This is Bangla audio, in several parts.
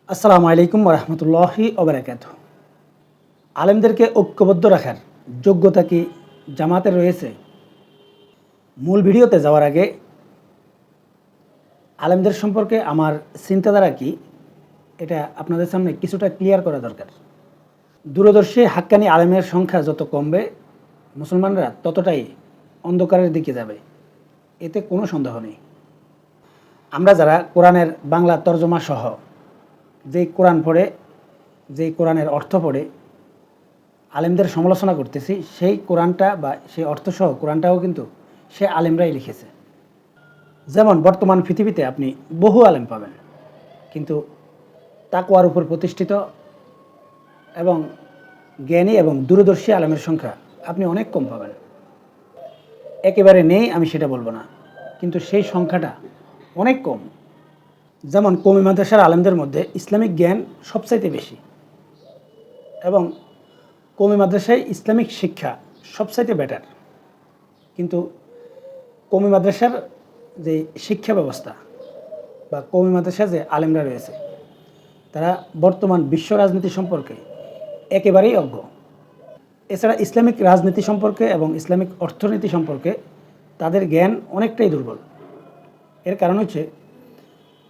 আসসালামু আলাইকুম রহমতুল্লাহি ওবারাকাতুহ। আলেমদেরকে ঐক্যবদ্ধ রাখার যোগ্যতা কি জামাতের রয়েছে? মূল ভিডিওতে যাওয়ার আগে আলেমদের সম্পর্কে আমার চিন্তাধারা কি এটা আপনাদের সামনে কিছুটা ক্লিয়ার করা দরকার। দূরদর্শী হাক্কানি আলেমের সংখ্যা যত কমবে মুসলমানরা ততটাই অন্ধকারের দিকে যাবে, এতে কোনো সন্দেহ নেই। আমরা যারা কোরআনের বাংলা তর্জমা সহ যেই কোরআন পড়ে, যেই কোরআনের অর্থ পড়ে আলেমদের সমালোচনা করতেছি, সেই কোরআনটা বা সেই অর্থসহ কোরআনটাও কিন্তু সে আলেমরাই লিখেছে। যেমন বর্তমান পৃথিবীতে আপনি বহু আলেম পাবেন, কিন্তু তাকওয়ার উপর প্রতিষ্ঠিত এবং জ্ঞানী এবং দূরদর্শী আলেমের সংখ্যা আপনি অনেক কম পাবেন। একেবারে নেই আমি সেটা বলবো না, কিন্তু সেই সংখ্যাটা অনেক কম। যেমন কওমি মাদ্রাসার আলেমদের মধ্যে ইসলামিক জ্ঞান সবচাইতে বেশি এবং কওমি মাদ্রাসায় ইসলামিক শিক্ষা সবচাইতে বেটার, কিন্তু কওমি মাদ্রাসার যে শিক্ষা ব্যবস্থা বা কওমি মাদ্রাসায় যে আলেমরা রয়েছে তারা বর্তমান বিশ্ব রাজনীতি সম্পর্কে একেবারেই অজ্ঞ। এছাড়া ইসলামিক রাজনীতি সম্পর্কে এবং ইসলামিক অর্থনীতি সম্পর্কে তাদের জ্ঞান অনেকটাই দুর্বল। এর কারণ হচ্ছে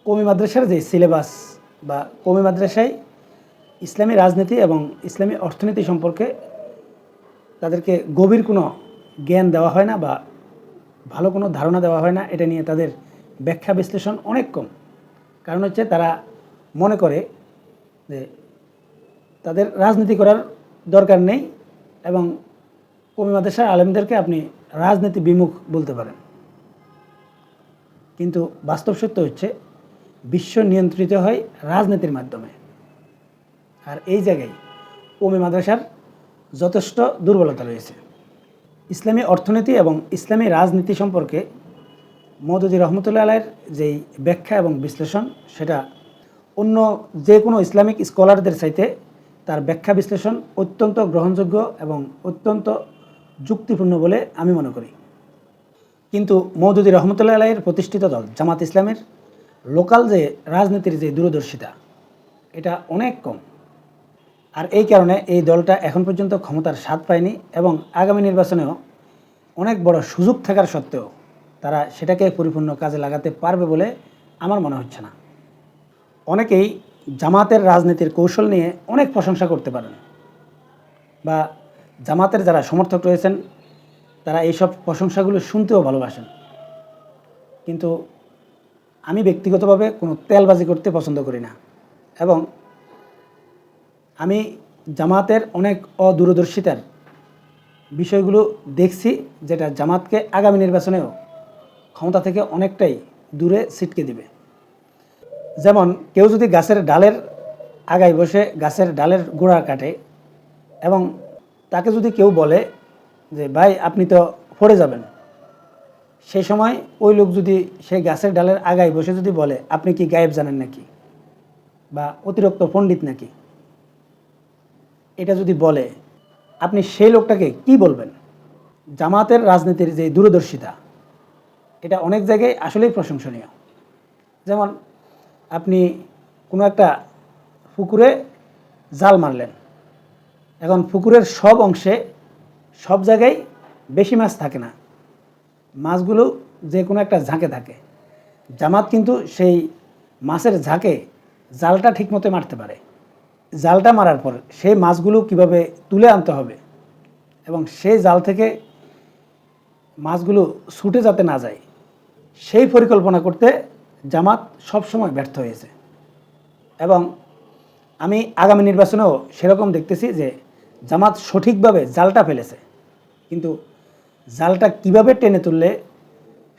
কওমি মাদ্রাসার যে সিলেবাস বা কওমি মাদ্রাসায় ইসলামী রাজনীতি এবং ইসলামী অর্থনীতি সম্পর্কে তাদেরকে গভীর কোনো জ্ঞান দেওয়া হয় না বা ভালো কোনো ধারণা দেওয়া হয় না। এটা নিয়ে তাদের ব্যাখ্যা বিশ্লেষণ অনেক কম। কারণ হচ্ছে তারা মনে করে যে তাদের রাজনীতি করার দরকার নেই এবং কওমি মাদ্রাসার আলেমদেরকে আপনি রাজনীতি বিমুখ বলতে পারেন। কিন্তু বাস্তব সত্য হচ্ছে বিশ্ব নিয়ন্ত্রিত হয় রাজনীতির মাধ্যমে, আর এই জায়গায় কওমি মাদ্রাসার যথেষ্ট দুর্বলতা রয়েছে। ইসলামী অর্থনীতি এবং ইসলামী রাজনীতি সম্পর্কে মওদুদী রহমতুল্লাহ আলাইয়ের যেই ব্যাখ্যা এবং বিশ্লেষণ, সেটা অন্য যে কোনো ইসলামিক স্কলারদের চাইতে তার ব্যাখ্যা বিশ্লেষণ অত্যন্ত গ্রহণযোগ্য এবং অত্যন্ত যুক্তিপূর্ণ বলে আমি মনে করি। কিন্তু মওদুদী রহমতুল্লাহ আলাইয়ের প্রতিষ্ঠিত দল জামাত ইসলামের লোকাল যে রাজনীতির যে দূরদর্শিতা এটা অনেক কম, আর এই কারণে এই দলটা এখন পর্যন্ত ক্ষমতার স্বাদ পায়নি এবং আগামী নির্বাচনেও অনেক বড় সুযোগ থাকার সত্ত্বেও তারা সেটাকে পরিপূর্ণ কাজে লাগাতে পারবে বলে আমার মনে হচ্ছে না। অনেকেই জামাতের রাজনীতির কৌশল নিয়ে অনেক প্রশংসা করতে পারেন বা জামাতের যারা সমর্থক রয়েছেন তারা এইসব প্রশংসাগুলো শুনতেও ভালোবাসেন, কিন্তু আমি ব্যক্তিগতভাবে কোনো তেলবাজি করতে পছন্দ করি না এবং আমি জামাতের অনেক অদূরদর্শিতার বিষয়গুলো দেখছি, যেটা জামাতকে আগামী নির্বাচনেও ক্ষমতা থেকে অনেকটাই দূরে ছিটকে দিবে। যেমন কেউ যদি গাছের ডালের আগায় বসে গাছের ডালের গোড়া কাটে এবং তাকে যদি কেউ বলে যে ভাই আপনি তো পড়ে যাবেন, সেই সময় ওই লোক যদি সেই গাছের ডালের আগায় বসে যদি বলে আপনি কি গায়েব জানেন নাকি বা অতিরিক্ত পণ্ডিত নাকি, এটা যদি বলে আপনি সেই লোকটাকে কি বলবেন? জামাতের রাজনীতির যে দূরদর্শিতা এটা অনেক জায়গায় আসলেই প্রশংসনীয়। যেমন আপনি কোনো একটা পুকুরে জাল মারলেন, এখন পুকুরের সব অংশে সব জায়গায় বেশি মাছ থাকে না, মাছগুলো যে কোনো একটা ঝাঁকে থাকে। জামাত কিন্তু সেই মাছের ঝাঁকে জালটা ঠিকমতো মারতে পারে। জালটা মারার পর সেই মাছগুলো কিভাবে তুলে আনতে হবে এবং সেই জাল থেকে মাছগুলো ছুটে যাতে না যায় সেই পরিকল্পনা করতে জামাত সবসময় ব্যর্থ হয়েছে। এবং আমি আগামী নির্বাচনেও সেরকম দেখতেছি যে জামাত সঠিকভাবে জালটা ফেলেছে, কিন্তু জালটা কিভাবে টেনে তুললে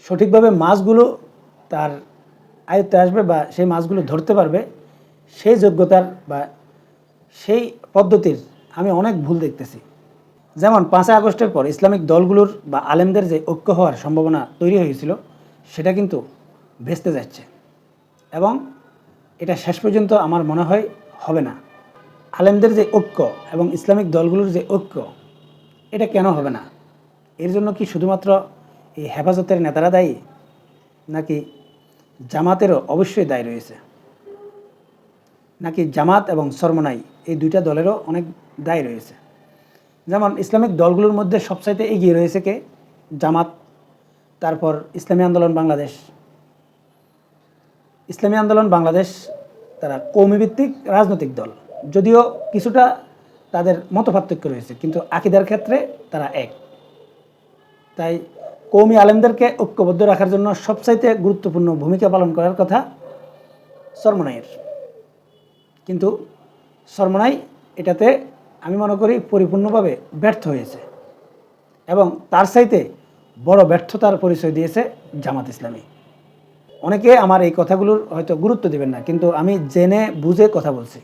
সঠিকভাবে মাছগুলো তার আয়ত্তে আসবে বা সেই মাছগুলো ধরতে পারবে সেই যোগ্যতার বা সেই পদ্ধতির আমি অনেক ভুল দেখতেছি। যেমন 5ই আগস্টের পর ইসলামিক দলগুলোর বা আলেমদের যে ঐক্য হওয়ার সম্ভাবনা তৈরি হয়েছিল সেটা কিন্তু ভেস্তে যাচ্ছে এবং এটা শেষ পর্যন্ত আমার মনে হয় হবে না। আলেমদের যে ঐক্য এবং ইসলামিক দলগুলোর যে ঐক্য এটা কেন হবে না? এর জন্য কি শুধুমাত্র এই হেফাজতের নেতারা দায়ী, নাকি জামাতেরও অবশ্যই দায়ী রয়েছে? নাকি জামাত এবং চরমোনাই এই দুইটা দলেরও অনেক দায় রয়েছে। যেমন ইসলামিক দলগুলোর মধ্যে সবচাইতে এগিয়ে রয়েছে কে? জামাত, তারপর ইসলামী আন্দোলন বাংলাদেশ। ইসলামী আন্দোলন বাংলাদেশ তারা কৌমিভিত্তিক রাজনৈতিক দল, যদিও কিছুটা তাদের মতপার্থক্য রয়েছে, কিন্তু আকীদার ক্ষেত্রে তারা এক। তাই কৌমি আলেমদেরকে ঐক্যবদ্ধ রাখার জন্য সবচাইতে গুরুত্বপূর্ণ ভূমিকা পালন করার কথা চরমোনাইয়ের। কিন্তু চরমোনাই এটাতে আমি মনে করি পরিপূর্ণভাবে ব্যর্থ হয়েছে, এবং তার চাইতে বড় ব্যর্থতার পরিচয় দিয়েছে জামাত ইসলামী। অনেকে আমার এই কথাগুলোর হয়তো গুরুত্ব দেবেন না, কিন্তু আমি জেনে বুঝে কথা বলছি,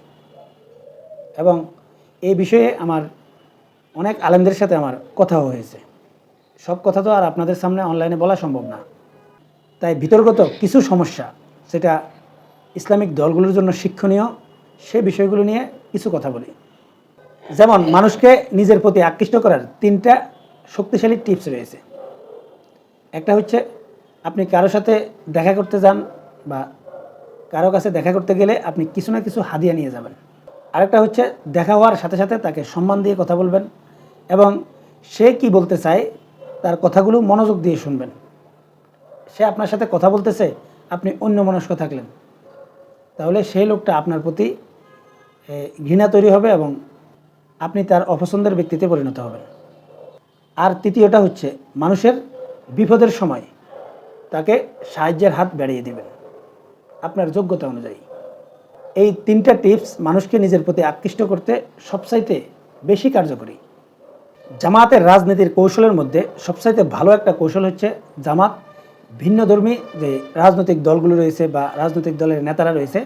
এবং এই বিষয়ে আমার অনেক আলেমদের সাথে আমার কথাও হয়েছে। সব কথা তো আর আপনাদের সামনে অনলাইনে বলা সম্ভব না। তাই বিতর্কত কিছু সমস্যা, সেটা ইসলামিক দলগুলোর জন্য শিক্ষণীয়, সে বিষয়গুলো নিয়ে কিছু কথা বলি। যেমন মানুষকে নিজের প্রতি আকৃষ্ট করার 3টা শক্তিশালী টিপস রয়েছে। একটা হচ্ছে আপনি কারো সাথে দেখা করতে যান বা কারো কাছে দেখা করতে গেলে আপনি কিছু না কিছু হাদিয়া নিয়ে যাবেন। আরেকটা হচ্ছে দেখা হওয়ার সাথে সাথে তাকে সম্মান দিয়ে কথা বলবেন, এবং সে কি বলতে চায় তার কথাগুলো মনোযোগ দিয়ে শুনবেন। সে আপনার সাথে কথা বলতেছে, আপনি অন্যমনস্ক থাকলেন, তাহলে সেই লোকটা আপনার প্রতি ঘৃণা তৈরি হবে এবং আপনি তার অপছন্দের ব্যক্তিতে পরিণত হবেন। আর তৃতীয়টা হচ্ছে মানুষের বিপদের সময় তাকে সাহায্যের হাত বাড়িয়ে দিবেন আপনার যোগ্যতা অনুযায়ী। এই 3টা টিপস মানুষকে নিজের প্রতি আকৃষ্ট করতে সবচাইতে বেশি কার্যকরী। জামাতের রাজনীতির কৌশলের মধ্যে সবচাইতে ভালো একটা কৌশল হচ্ছে জামাত ভিন্নধর্মী যে রাজনৈতিক দলগুলো রয়েছে বা রাজনৈতিক দলের নেতারা রয়েছে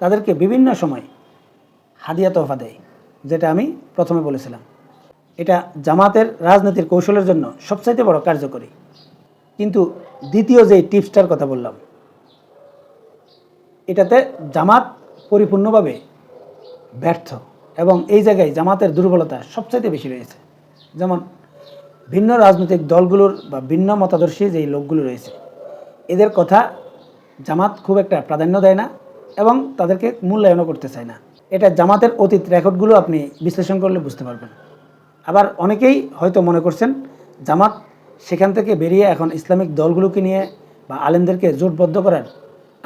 তাদেরকে বিভিন্ন সময় হাদিয়া তোহফা দেয়, যেটা আমি প্রথমে বলেছিলাম। এটা জামাতের রাজনীতির কৌশলের জন্য সবচাইতে বড় কার্যকরী। কিন্তু দ্বিতীয় যে টিপসটার কথা বললাম, এটাতে জামাত পরিপূর্ণভাবে ব্যর্থ, এবং এই জায়গায় জামাতের দুর্বলতা সবচাইতে বেশি রয়েছে। যেমন ভিন্ন রাজনৈতিক দলগুলোর বা ভিন্ন মতাদর্শী যেই লোকগুলো রয়েছে এদের কথা জামাত খুব একটা প্রাধান্য দেয় না এবং তাদেরকে মূল্যায়নও করতে চায় না। এটা জামাতের অতীত রেকর্ডগুলো আপনি বিশ্লেষণ করলে বুঝতে পারবেন। আবার অনেকেই হয়তো মনে করছেন জামাত সেখান থেকে বেরিয়ে এখন ইসলামিক দলগুলোকে নিয়ে বা আলেমদেরকে জোটবদ্ধ করার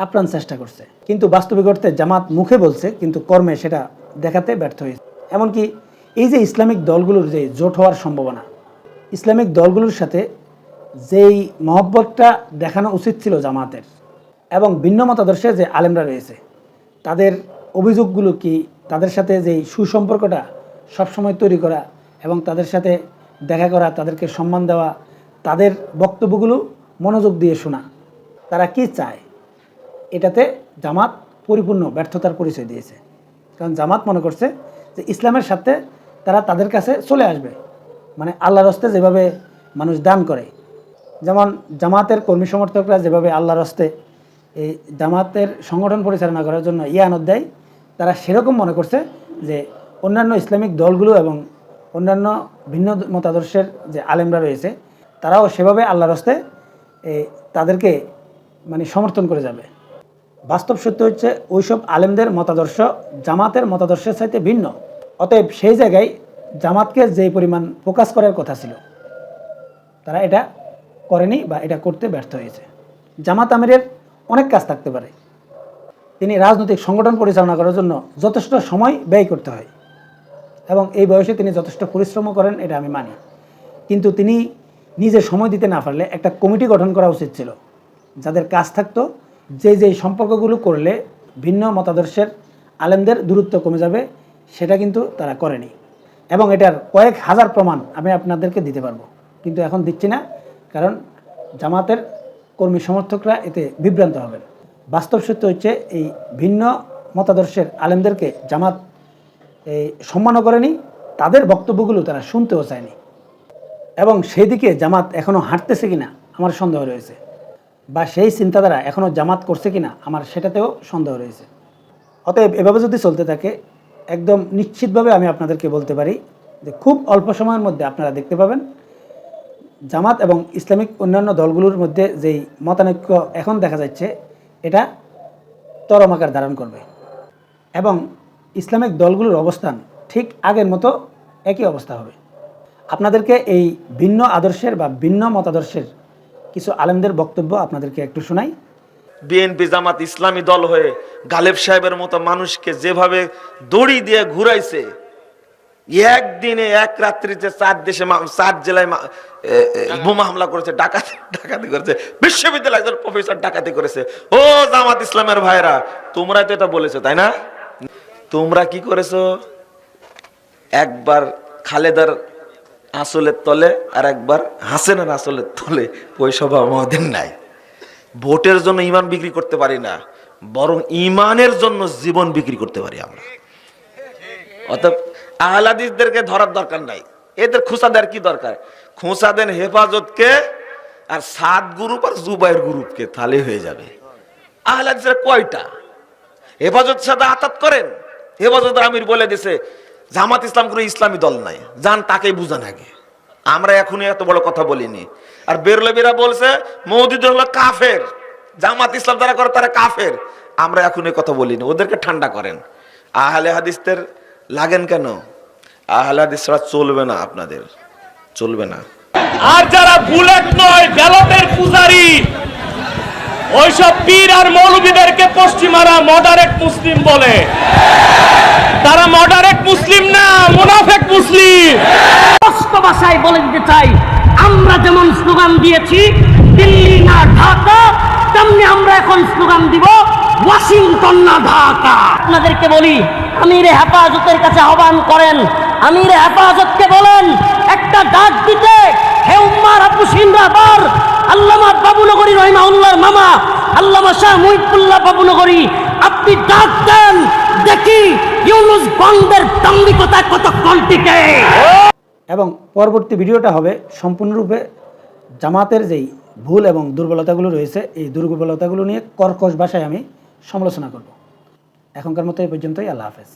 আপ্রাণ চেষ্টা করছে, কিন্তু বাস্তবিক অর্থে জামাত মুখে বলছে কিন্তু কর্মে সেটা দেখাতে ব্যর্থ হয়েছে। এমনকি এই যে ইসলামিক দলগুলোর যে জোট হওয়ার সম্ভাবনা, ইসলামিক দলগুলোর সাথে যেই মহব্বতটা দেখানো উচিত ছিল জামাতের, এবং ভিন্ন মতাদর্শে যে আলেমরা রয়েছে তাদের অভিযোগগুলো কি, তাদের সাথে যেই সুসম্পর্কটা সবসময় তৈরি করা এবং তাদের সাথে দেখা করা, তাদেরকে সম্মান দেওয়া, তাদের বক্তব্যগুলো মনোযোগ দিয়ে শোনা, তারা কি চায়, এটাতে জামাত পরিপূর্ণ ব্যর্থতার পরিচয় দিয়েছে। কারণ জামাত মনে করছে যে ইসলামের সাথে তারা তাদের কাছে চলে আসবে, মানে আল্লাহর হস্তে যেভাবে মানুষ দান করে, যেমন জামাতের কর্মী সমর্থকরা যেভাবে আল্লাহর হস্তে এই জামাতের সংগঠন পরিচালনা করার জন্য ইয়ানত দেয়, তারা সেরকম মনে করছে যে অন্যান্য ইসলামিক দলগুলো এবং অন্যান্য ভিন্ন মতাদর্শের যে আলেমরা রয়েছে তারাও সেভাবে আল্লাহর হস্তে তাদেরকে মানে সমর্থন করে যাবে। বাস্তব সত্য হচ্ছে ওইসব আলেমদের মতাদর্শ জামাতের মতাদর্শের চাইতে ভিন্ন। অতএব সেই জায়গায় জামাতকে যে পরিমাণ ফোকাস করার কথা ছিল তারা এটা করেনি বা এটা করতে ব্যর্থ হয়েছে। জামাত আমিরের অনেক কাজ থাকতে পারে, তিনি রাজনৈতিক সংগঠন পরিচালনা করার জন্য যথেষ্ট সময় ব্যয় করতে হয় এবং এই বয়সে তিনি যথেষ্ট পরিশ্রমও করেন, এটা আমি মানি। কিন্তু তিনি নিজে সময় দিতে না পারলে একটা কমিটি গঠন করা উচিত ছিল, যাদের কাজ থাকতো যেই সম্পর্কগুলো করলে ভিন্ন মতাদর্শের আলেমদের দূরত্ব কমে যাবে, সেটা কিন্তু তারা করেনি। এবং এটার কয়েক হাজার প্রমাণ আমি আপনাদেরকে দিতে পারবো, কিন্তু এখন দিচ্ছি না, কারণ জামাতের কর্মী সমর্থকরা এতে বিভ্রান্ত হবেন। বাস্তব সত্য হচ্ছে এই ভিন্ন মতাদর্শের আলেমদেরকে জামাত সম্মানও করেনি, তাদের বক্তব্যগুলো তারা শুনতেও চায়নি, এবং সেই দিকে জামাত এখনও হাঁটতেছে কিনা আমার সন্দেহ রয়েছে, বা সেই চিন্তাধারা এখনও জামাত করছে কিনা আমার সেটাতেও সন্দেহ রয়েছে। অতএব এভাবে যদি চলতে থাকে একদম নিশ্চিতভাবে আমি আপনাদেরকে বলতে পারি যে খুব অল্প সময়ের মধ্যে আপনারা দেখতে পাবেন জামাত এবং ইসলামিক অন্যান্য দলগুলোর মধ্যে যেই মতানৈক্য এখন দেখা যাচ্ছে এটা চরম আকার ধারণ করবে। এবং ইসলামিক দলগুলোর অবস্থান ঠিক আগের মতো একই অবস্থা হবে। আপনাদেরকে এই ভিন্ন আদর্শের বা ভিন্ন মতাদর্শের কিছু আলেমদের বক্তব্য আপনাদেরকে একটু শোনাই। বিএনপি জামাত ইসলামী দল হয়ে গালেব সাহেবের মতো মানুষকে যেভাবে দড়ি দিয়ে ঘুরাইছে, একদিনে এক রাত্রিতে 4 জেলায় বোমা হামলা করেছে, ডাকাতি করেছে, বিশ্ববিদ্যালয় একজন প্রফেসর ডাকাতি করেছে। ও জামাত ইসলামের ভাইরা, তোমরা তো এটা বলেছো তাই না? তোমরা কি করেছো? একবার খালেদার আসলের তলে আর একবার হাসেনের আসলের তলে। ওই স্বভাব আমাদের নাই। ভোটের জন্য ইমান বিক্রি করতে পারি না, বরং ইমানের জন্য জীবন বিক্রি করতে পারি আমরা। অতএব আহলে হাদিসদেরকে ধরার দরকার নাই, এদের খুঁচা দেওয়ার কি দরকার? খুঁচা দেন হেফাজতকে আর সাত গ্রুপ আর জুবাইর গ্রুপকে, তাহলে হয়ে যাবে। আহলে হাদিসের কয়টা? হেফাজত সাথে আতাত করেন। হেফাজতের আমির বলে দিছে জামাত ইসলাম কোনো ইসলামী দল নাই, যান তাকেই বুঝান আগে। আমরা এখনই এত বড় কথা বলিনি। আর বেরলবিরা বলছে মওদুদ হলো কাফের, জামাত ইসলাম যারা করে তারা কাফের। আমরা এখনই কথা বলিনি, ওদেরকে ঠান্ডা করেন। আহলে হাদিসদের লাগেন কেন? আহলে হাদিস ছাড়া চলবে না, আপনাদের চলবে না। আর যারা বুলেট নয় ব্যালটের পূজারি, ওইসব পীর আর মৌলবীদেরকে পশ্চিমারা মডারেট মুসলিম বলে। তারা মডারেট মুসলিম না, মুনাফিক মুসলিম। স্পষ্ট ভাষায় বলে দিতে চাই, আমরা যেমন স্লোগান দিয়েছি দিল্লি না ঢাকা, তেমনি আমরা এখন স্লোগান দিব ওয়াশিংটন না ঢাকা। আপনাদেরকে বলি, আমিরে হেফাজতের কাছে আহ্বান করেন, আমিরে হেফাজতকে বলেন একটা ডাক দিতে, হে উম্মার আবু সিন্দাবার, আল্লামা বাবুনগরী রহিমাহুল্লাহর মামা আল্লামা শাহ মুহিবুল্লাহ বাবুনগরী, আপনি ডাক দেন, দেখি ইউনুস বন্দের দাম্ভিকতা কতক্ষণ টিকে। এবং পরবর্তী ভিডিওটা হবে সম্পূর্ণরূপে জামাতের যেই ভুল এবং দুর্বলতাগুলো রয়েছে, এই দুর্বলতাগুলো নিয়ে কর্কশ ভাষায় আমি সমালোচনা করব। এখনকার মতো এই পর্যন্তই। আল্লাহ হাফেজ।